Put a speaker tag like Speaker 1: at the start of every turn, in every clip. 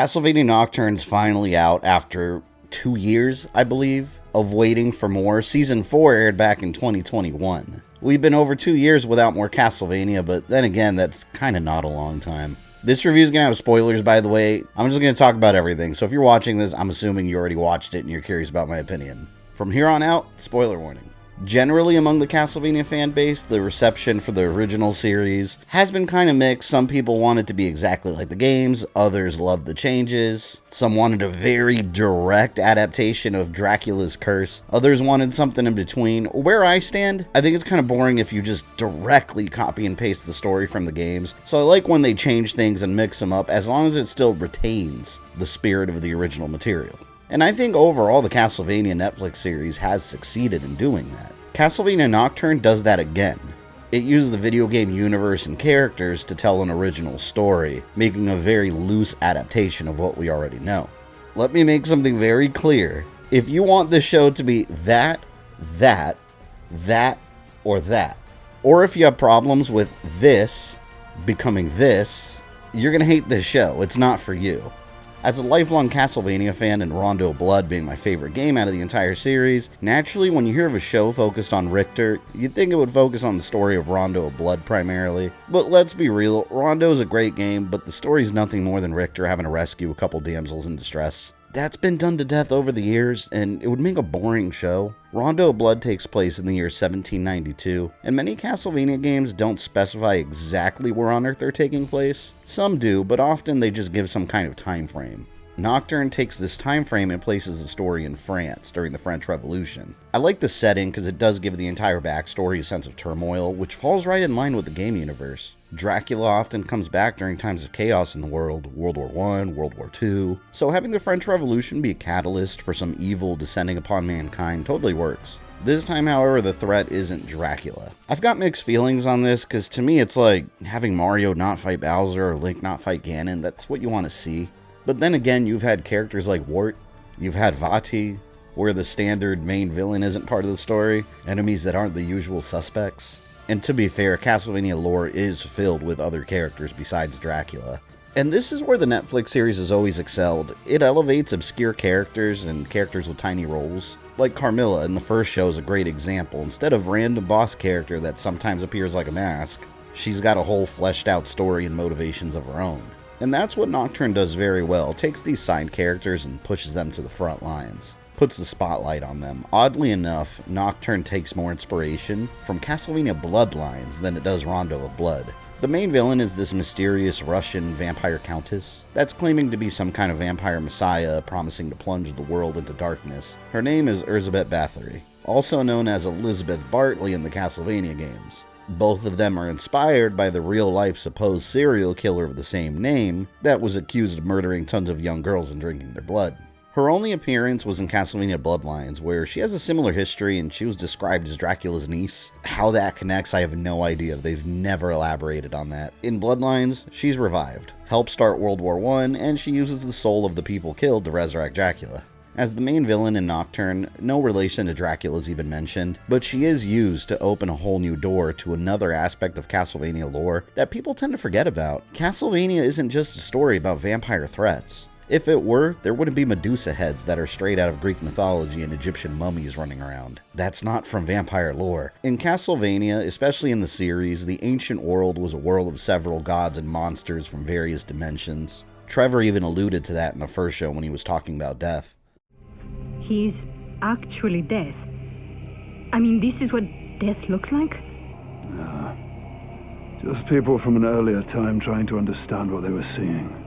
Speaker 1: Castlevania Nocturne's finally out after 2 years, I believe, of waiting for more. Season 4 aired back in 2021. We've been over 2 years without more Castlevania, but then again, that's kind of not a long time. This review is going to have spoilers, by the way. I'm just going to talk about everything, so if you're watching this, I'm assuming you already watched it and you're curious about my opinion. From here on out, spoiler warning. Generally, among the Castlevania fan base, the reception for the original series has been kind of mixed. Some people want it to be exactly like the games, others love the changes. Some wanted a very direct adaptation of Dracula's curse, others wanted something in between. Where I stand, I think it's kind of boring if you just directly copy and paste the story from the games, so I like when they change things and mix them up, as long as it still retains the spirit of the original material. And I think overall the Castlevania Netflix series has succeeded in doing that. Castlevania Nocturne does that again. It used the video game universe and characters to tell an original story, making a very loose adaptation of what we already know. Let me make something very clear. If you want this show to be that, or that, or if you have problems with this becoming this, you're gonna hate this show. It's not for you. As a lifelong Castlevania fan and Rondo Blood being my favorite game out of the entire series, naturally when you hear of a show focused on Richter, you'd think it would focus on the story of Rondo Blood primarily. But let's be real, Rondo is a great game, but the story is nothing more than Richter having to rescue a couple damsels in distress. That's been done to death over the years, and it would make a boring show. Rondo Blood takes place in the year 1792, and many Castlevania games don't specify exactly where on Earth they're taking place. Some do, but often they just give some kind of time frame. Nocturne takes this time frame and places the story in France during the French Revolution. I like the setting because it does give the entire backstory a sense of turmoil, which falls right in line with the game universe. Dracula often comes back during times of chaos in the world, World War I, World War II, so having the French Revolution be a catalyst for some evil descending upon mankind totally works. This time, however, the threat isn't Dracula. I've got mixed feelings on this, because to me it's like having Mario not fight Bowser or Link not fight Ganon. That's what you want to see. But then again, you've had characters like Wart, you've had Vati, where the standard main villain isn't part of the story, enemies that aren't the usual suspects. And to be fair, Castlevania lore is filled with other characters besides Dracula. And this is where the Netflix series has always excelled. It elevates obscure characters and characters with tiny roles. Like Carmilla in the first show is a great example. Instead of random boss character that sometimes appears like a mask, she's got a whole fleshed out story and motivations of her own. And that's what Nocturne does very well. It takes these side characters and pushes them to the front lines. Puts the spotlight on them. Oddly enough, Nocturne takes more inspiration from Castlevania Bloodlines than it does Rondo of Blood. The main villain is this mysterious Russian vampire countess that's claiming to be some kind of vampire messiah promising to plunge the world into darkness. Her name is Elizabeth Bathory, also known as Elizabeth Bartley in the Castlevania games. Both of them are inspired by the real-life supposed serial killer of the same name that was accused of murdering tons of young girls and drinking their blood. Her only appearance was in Castlevania Bloodlines, where she has a similar history and she was described as Dracula's niece. How that connects, I have no idea. They've never elaborated on that. In Bloodlines, she's revived, helped start World War I, and she uses the soul of the people killed to resurrect Dracula. As the main villain in Nocturne, no relation to Dracula is even mentioned, but she is used to open a whole new door to another aspect of Castlevania lore that people tend to forget about. Castlevania isn't just a story about vampire threats. If it were, there wouldn't be Medusa heads that are straight out of Greek mythology and Egyptian mummies running around. That's not from vampire lore. In Castlevania, especially in the series, the ancient world was a world of several gods and monsters from various dimensions. Trevor even alluded to that in the first show when he was talking about death.
Speaker 2: He's actually death. I mean, this is what death looks like?
Speaker 3: Just people from an earlier time trying to understand what they were seeing.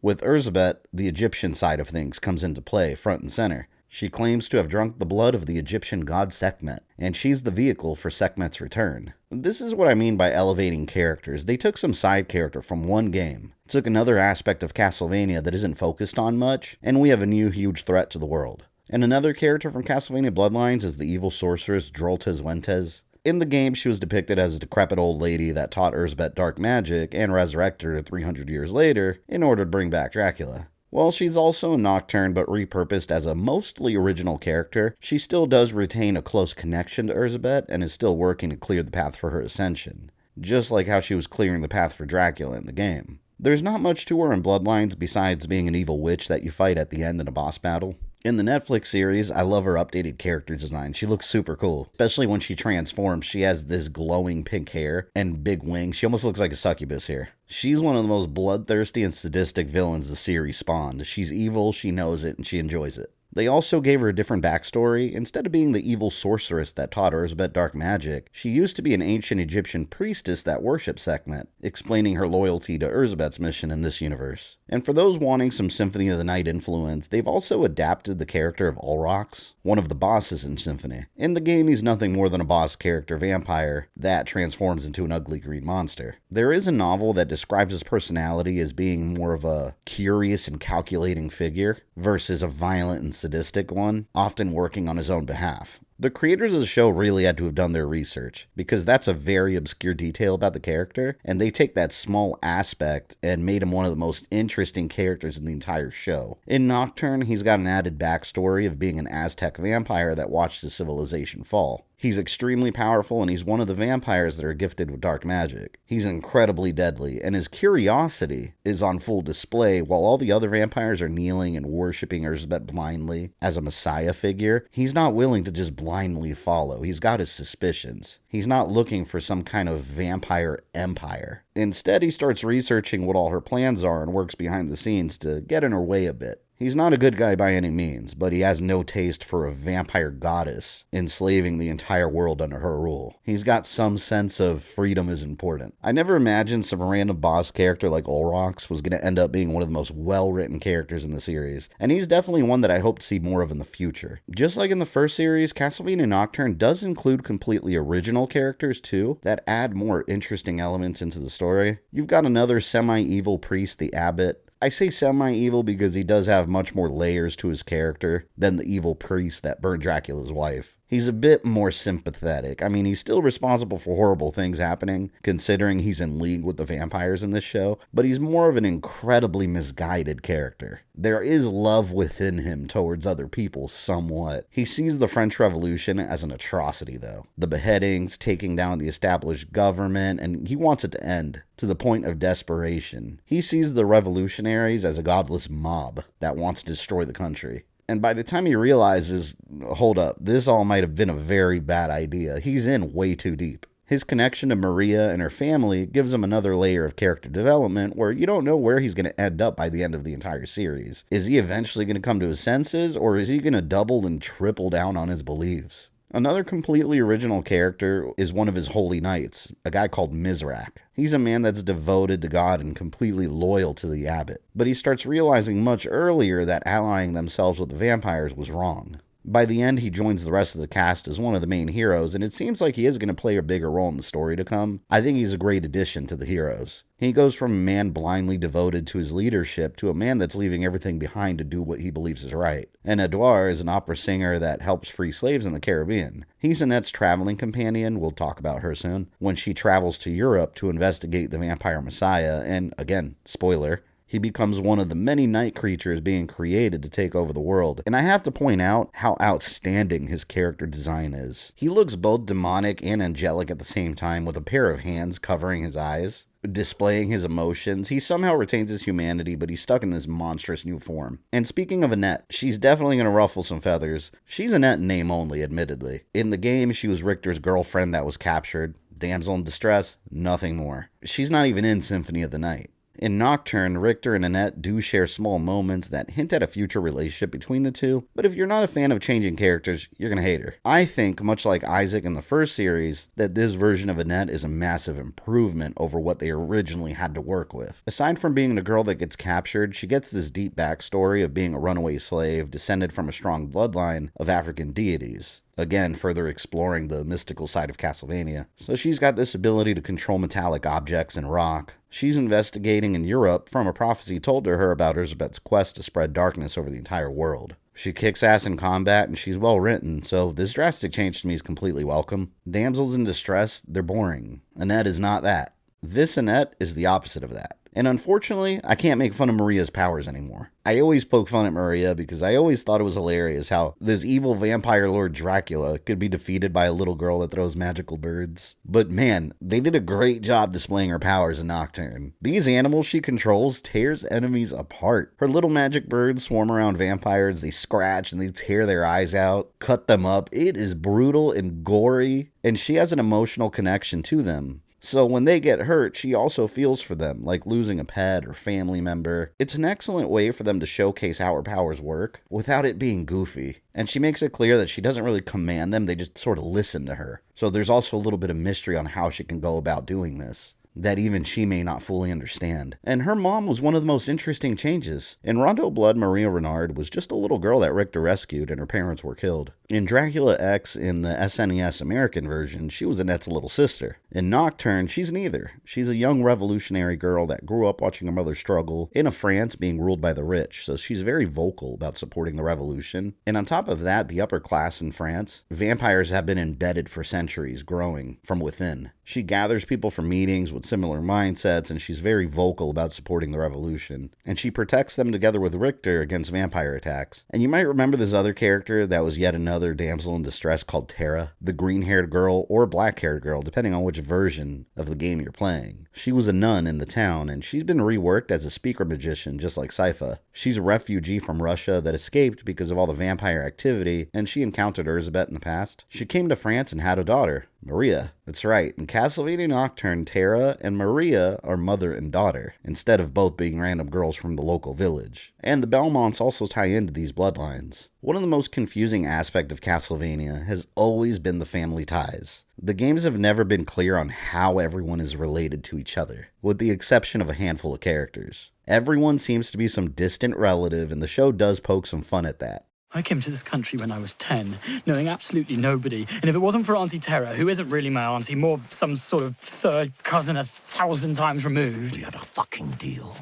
Speaker 1: With Elizabeth, the Egyptian side of things comes into play front and center. She claims to have drunk the blood of the Egyptian god Sekhmet, and she's the vehicle for Sekhmet's return. This is what I mean by elevating characters. They took some side character from one game, took another aspect of Castlevania that isn't focused on much, and we have a new huge threat to the world. And another character from Castlevania Bloodlines is the evil sorceress Droltes Wentes. In the game, she was depicted as a decrepit old lady that taught Elizabeth dark magic and resurrected her 300 years later in order to bring back Dracula. While she's also a Nocturne but repurposed as a mostly original character, she still does retain a close connection to Elizabeth and is still working to clear the path for her ascension, just like how she was clearing the path for Dracula in the game. There's not much to her in Bloodlines besides being an evil witch that you fight at the end in a boss battle. In the Netflix series, I love her updated character design. She looks super cool, especially when she transforms. She has this glowing pink hair and big wings. She almost looks like a succubus here. She's one of the most bloodthirsty and sadistic villains the series spawned. She's evil, she knows it, and she enjoys it. They also gave her a different backstory. Instead of being the evil sorceress that taught Erzsebet dark magic, she used to be an ancient Egyptian priestess that worshipped Sekhmet, explaining her loyalty to Erzsebet's mission in this universe. And for those wanting some Symphony of the Night influence, they've also adapted the character of Ulrox, one of the bosses in Symphony. In the game, he's nothing more than a boss character vampire that transforms into an ugly green monster. There is a novel that describes his personality as being more of a curious and calculating figure versus a violent and sadistic one, often working on his own behalf. The creators of the show really had to have done their research, because that's a very obscure detail about the character, and they take that small aspect and made him one of the most interesting characters in the entire show. In Nocturne, he's got an added backstory of being an Aztec vampire that watched his civilization fall. He's extremely powerful, and he's one of the vampires that are gifted with dark magic. He's incredibly deadly, and his curiosity is on full display. While all the other vampires are kneeling and worshipping Erzsebet blindly as a messiah figure, he's not willing to just blindly follow. He's got his suspicions. He's not looking for some kind of vampire empire. Instead, he starts researching what all her plans are and works behind the scenes to get in her way a bit. He's not a good guy by any means, but he has no taste for a vampire goddess enslaving the entire world under her rule. He's got some sense of freedom is important. I never imagined some random boss character like Ulrox was going to end up being one of the most well-written characters in the series, and he's definitely one that I hope to see more of in the future. Just like in the first series, Castlevania Nocturne does include completely original characters too, that add more interesting elements into the story. You've got another semi-evil priest, the Abbot. I say semi-evil because he does have much more layers to his character than the evil priest that burned Dracula's wife. He's a bit more sympathetic. I mean, he's still responsible for horrible things happening, considering he's in league with the vampires in this show, but he's more of an incredibly misguided character. There is love within him towards other people somewhat. He sees the French Revolution as an atrocity, though. The beheadings, taking down the established government, and he wants it to end, to the point of desperation. He sees the revolutionaries as a godless mob that wants to destroy the country. And by the time he realizes, hold up, this all might have been a very bad idea, he's in way too deep. His connection to Maria and her family gives him another layer of character development where you don't know where he's going to end up by the end of the entire series. Is he eventually going to come to his senses, or is he going to double and triple down on his beliefs? Another completely original character is one of his holy knights, a guy called Mizrak. He's a man that's devoted to God and completely loyal to the abbot, but he starts realizing much earlier that allying themselves with the vampires was wrong. By the end, he joins the rest of the cast as one of the main heroes, and it seems like he is going to play a bigger role in the story to come. I think he's a great addition to the heroes. He goes from a man blindly devoted to his leadership to a man that's leaving everything behind to do what he believes is right. And Edouard is an opera singer that helps free slaves in the Caribbean. He's Annette's traveling companion, we'll talk about her soon, when she travels to Europe to investigate the vampire messiah, and again, spoiler, he becomes one of the many night creatures being created to take over the world. And I have to point out how outstanding his character design is. He looks both demonic and angelic at the same time, with a pair of hands covering his eyes, displaying his emotions. He somehow retains his humanity, but he's stuck in this monstrous new form. And speaking of Annette, she's definitely going to ruffle some feathers. She's Annette in name only, admittedly. In the game, she was Richter's girlfriend that was captured. Damsel in distress, nothing more. She's not even in Symphony of the Night. In Nocturne, Richter and Annette do share small moments that hint at a future relationship between the two, but if you're not a fan of changing characters, you're going to hate her. I think, much like Isaac in the first series, that this version of Annette is a massive improvement over what they originally had to work with. Aside from being the girl that gets captured, she gets this deep backstory of being a runaway slave, descended from a strong bloodline of African deities. Again, further exploring the mystical side of Castlevania. So she's got this ability to control metallic objects and rock. She's investigating in Europe from a prophecy told to her about Erzsebet's quest to spread darkness over the entire world. She kicks ass in combat, and she's well written, so this drastic change to me is completely welcome. Damsels in distress, they're boring. Annette is not that. This Annette is the opposite of that. And unfortunately, I can't make fun of Maria's powers anymore. I always poke fun at Maria because I always thought it was hilarious how this evil vampire lord Dracula could be defeated by a little girl that throws magical birds. But man, they did a great job displaying her powers in Nocturne. These animals she controls tears enemies apart. Her little magic birds swarm around vampires, they scratch and they tear their eyes out, cut them up. It is brutal and gory, and she has an emotional connection to them. So when they get hurt, she also feels for them, like losing a pet or family member. It's an excellent way for them to showcase how her powers work without it being goofy. And she makes it clear that she doesn't really command them, they just sort of listen to her. So there's also a little bit of mystery on how she can go about doing this that even she may not fully understand. And her mom was one of the most interesting changes. In Rondo Blood, Maria Renard was just a little girl that Richter rescued and her parents were killed. In Dracula X, in the SNES American version, she was Annette's little sister. In Nocturne, she's neither. She's a young revolutionary girl that grew up watching her mother struggle in a France being ruled by the rich, so she's very vocal about supporting the revolution. And on top of that, the upper class in France, vampires have been embedded for centuries, growing from within. She gathers people for meetings with similar mindsets, and she's very vocal about supporting the revolution. And she protects them together with Richter against vampire attacks. And you might remember this other character that was yet another damsel in distress called Tara, the green-haired girl or black-haired girl, depending on which version of the game you're playing. She was a nun in the town, and she's been reworked as a speaker magician, just like Sypha. She's a refugee from Russia that escaped because of all the vampire activity, and she encountered Erzsebet in the past. She came to France and had a daughter, Maria. That's right, in Castlevania Nocturne, Tara and Maria are mother and daughter, instead of both being random girls from the local village. And the Belmonts also tie into these bloodlines. One of the most confusing aspects of Castlevania has always been the family ties. The games have never been clear on how everyone is related to each other, with the exception of a handful of characters. Everyone seems to be some distant relative, and the show does poke some fun at that.
Speaker 4: I came to this country when I was 10, knowing absolutely nobody, and if it wasn't for Auntie Tara, who isn't really my auntie, more some sort of third cousin 1,000 times removed, we had a fucking deal.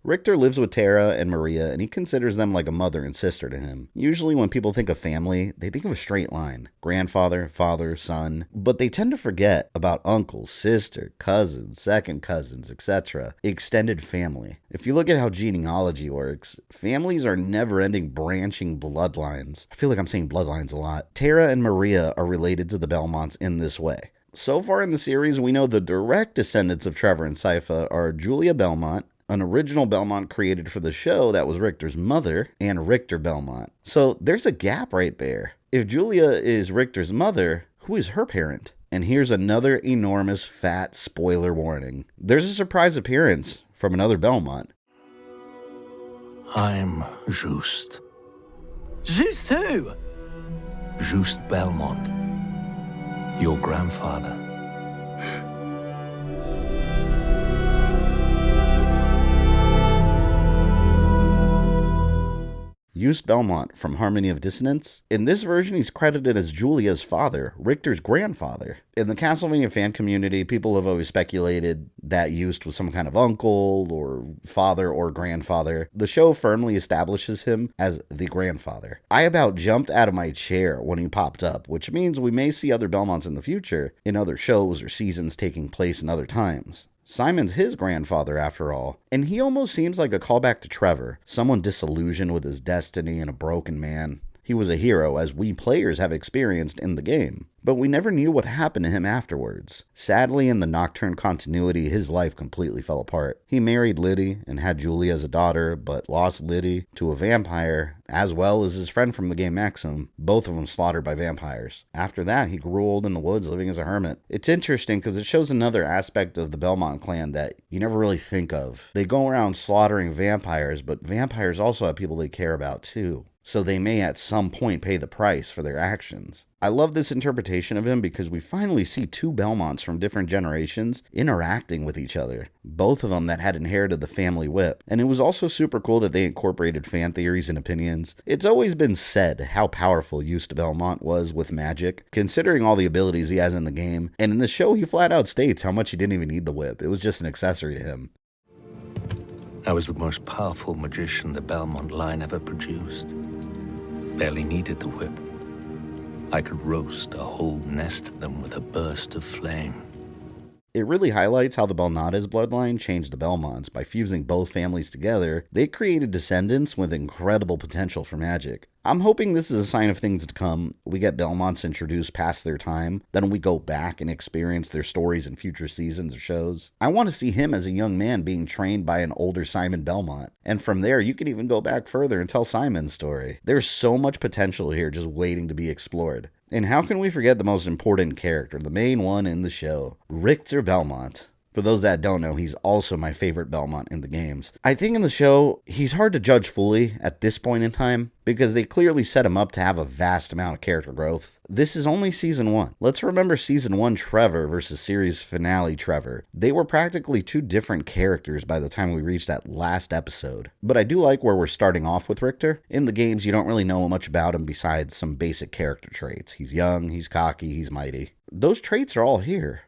Speaker 1: Richter lives with Tara and Maria, and he considers them like a mother and sister to him. Usually when people think of family, they think of a straight line. Grandfather, father, son. But they tend to forget about uncle, sister, cousins, second cousins, etc. Extended family. If you look at how genealogy works, families are never-ending branching bloodlines. I feel like I'm saying bloodlines a lot. Tara and Maria are related to the Belmonts in this way. So far in the series, we know the direct descendants of Trevor and Sypha are Julia Belmont, an original Belmont created for the show that was Richter's mother, and Richter Belmont. So there's a gap right there. If Julia is Richter's mother, who is her parent? And here's another enormous fat spoiler warning. There's a surprise appearance from another Belmont.
Speaker 5: I'm Just.
Speaker 4: Zeus too!
Speaker 5: Just Belmont. Your grandfather.
Speaker 1: Just Belmont from Harmony of Dissonance. In this version, he's credited as Julia's father, Richter's grandfather. In the Castlevania fan community, people have always speculated that Just was some kind of uncle or father or grandfather. The show firmly establishes him as the grandfather. I about jumped out of my chair when he popped up, which means we may see other Belmonts in the future, in other shows or seasons taking place in other times. Simon's his grandfather, after all, and he almost seems like a callback to Trevor, someone disillusioned with his destiny and a broken man. He was a hero, as we players have experienced in the game, but we never knew what happened to him afterwards. Sadly, in the Nocturne continuity, his life completely fell apart. He married Liddy and had Julie as a daughter, but lost Liddy to a vampire, as well as his friend from the game Maxim, both of them slaughtered by vampires. After that, he grew old in the woods living as a hermit. It's interesting because it shows another aspect of the Belmont clan that you never really think of. They go around slaughtering vampires, but vampires also have people they care about too. So they may at some point pay the price for their actions. I love this interpretation of him because we finally see two Belmonts from different generations interacting with each other, both of them that had inherited the family whip. And it was also super cool that they incorporated fan theories and opinions. It's always been said how powerful Just Belmont was with magic, considering all the abilities he has in the game, and in the show he flat out states how much he didn't even need the whip. It was just an accessory to him.
Speaker 5: I was the most powerful magician the Belmont line ever produced. Barely needed the whip. I could roast a whole nest of them with a burst of flame.
Speaker 1: It really highlights how the Belnades bloodline changed the Belmonts. By fusing both families together, they created descendants with incredible potential for magic. I'm hoping this is a sign of things to come. We get Belmonts introduced past their time, then we go back and experience their stories in future seasons or shows. I want to see him as a young man being trained by an older Simon Belmont, and from there you can even go back further and tell Simon's story. There's so much potential here just waiting to be explored. And how can we forget the most important character, the main one in the show, Richter Belmont. For those that don't know, he's also my favorite Belmont in the games. I think in the show, he's hard to judge fully at this point in time, because they clearly set him up to have a vast amount of character growth. This is only Season 1. Let's remember Season 1 Trevor versus series finale Trevor. They were practically two different characters by the time we reached that last episode. But I do like where we're starting off with Richter. In the games, you don't really know much about him besides some basic character traits. He's young, he's cocky, he's mighty. Those traits are all here.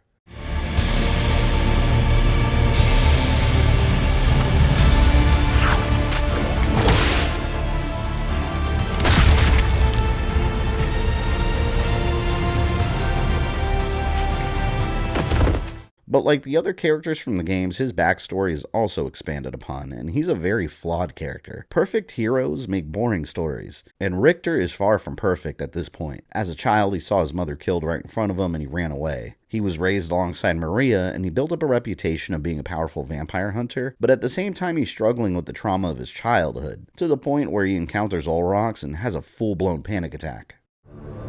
Speaker 1: But like the other characters from the games, his backstory is also expanded upon, and he's a very flawed character. Perfect heroes make boring stories, and Richter is far from perfect at this point. As a child, he saw his mother killed right in front of him and he ran away. He was raised alongside Maria, and he built up a reputation of being a powerful vampire hunter, but at the same time he's struggling with the trauma of his childhood, to the point where he encounters Olrox and has a full-blown panic attack.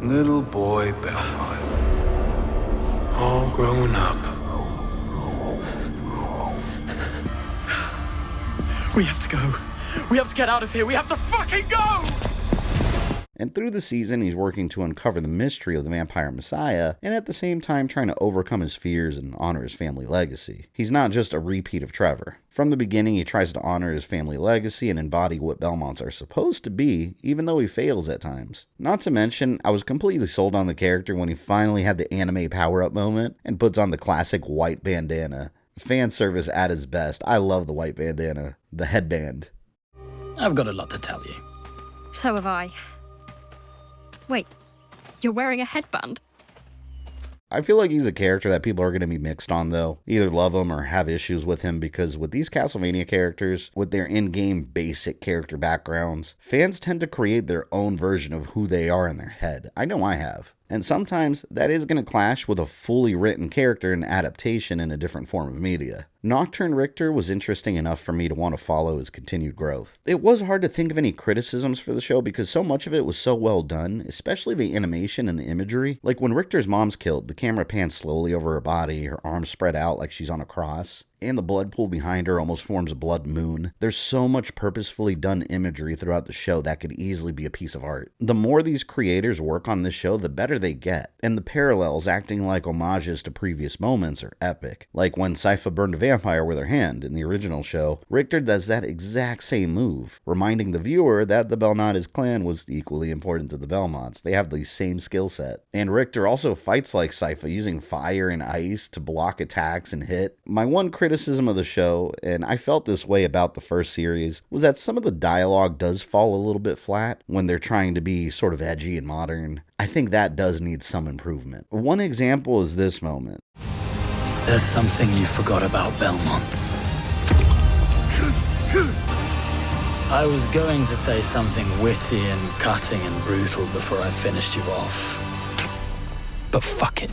Speaker 6: Little boy Belmont, all grown up.
Speaker 4: We have to go. We have to get out of here. We have to fucking go!
Speaker 1: And through the season, he's working to uncover the mystery of the Vampire Messiah, and at the same time trying to overcome his fears and honor his family legacy. He's not just a repeat of Trevor. From the beginning, he tries to honor his family legacy and embody what Belmonts are supposed to be, even though he fails at times. Not to mention, I was completely sold on the character when he finally had the anime power-up moment and puts on the classic white bandana. Fan service at its best. I love the white bandana. The headband.
Speaker 4: I've got a lot to tell you.
Speaker 7: So have I. Wait, you're wearing a headband?
Speaker 1: I feel like he's a character that people are going to be mixed on, though. Either love him or have issues with him, because with these Castlevania characters, with their in-game basic character backgrounds, fans tend to create their own version of who they are in their head. I know I have. And sometimes that is going to clash with a fully written character and adaptation in a different form of media. Nocturne Richter was interesting enough for me to want to follow his continued growth. It was hard to think of any criticisms for the show because so much of it was so well done, especially the animation and the imagery. Like when Richter's mom's killed, the camera pans slowly over her body, her arms spread out like she's on a cross, and the blood pool behind her almost forms a blood moon. There's so much purposefully done imagery throughout the show that could easily be a piece of art. The more these creators work on this show, the better they get, and the parallels acting like homages to previous moments are epic. Like when Sypha burned a vampire with her hand in the original show, Richter does that exact same move, reminding the viewer that the Belnades clan was equally important to the Belmonts. They have the same skill set. And Richter also fights like Sypha, using fire and ice to block attacks and hit. My one criticism of the show, and I felt this way about the first series, was that some of the dialogue does fall a little bit flat when they're trying to be sort of edgy and modern. I think that does need some improvement. One example is this moment.
Speaker 4: There's something you forgot about Belmonts. I was going to say something witty and cutting and brutal before I finished you off. But fuck it.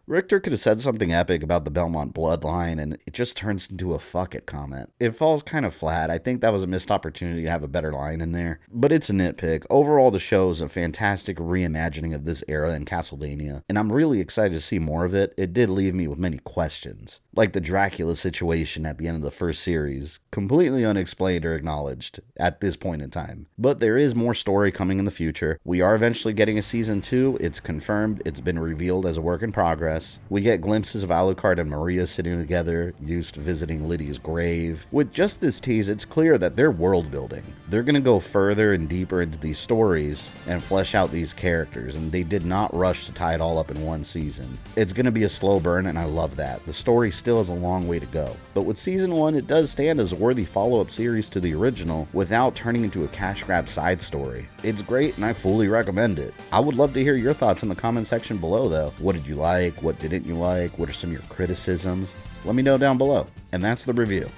Speaker 1: Richter could have said something epic about the Belmont bloodline, and it just turns into a fuck it comment. It falls kind of flat. I think that was a missed opportunity to have a better line in there. But it's a nitpick. Overall, the show is a fantastic reimagining of this era in Castlevania, and I'm really excited to see more of it. It did leave me with many questions, like the Dracula situation at the end of the first series, completely unexplained or acknowledged at this point in time. But there is more story coming in the future. We are eventually getting a season 2. It's confirmed. It's been revealed as a work in progress. We get glimpses of Alucard and Maria sitting together, used visiting Lydia's grave. With just this tease, it's clear that they're world building. They're going to go further and deeper into these stories and flesh out these characters, and they did not rush to tie it all up in one season. It's going to be a slow burn, and I love that. The story still has a long way to go. But with season 1, it does stand as a worthy follow-up series to the original without turning into a cash grab side story. It's great, and I fully recommend it. I would love to hear your thoughts in the comment section below, though. What did you like? What didn't you like? What are some of your criticisms? Let me know down below. And that's the review.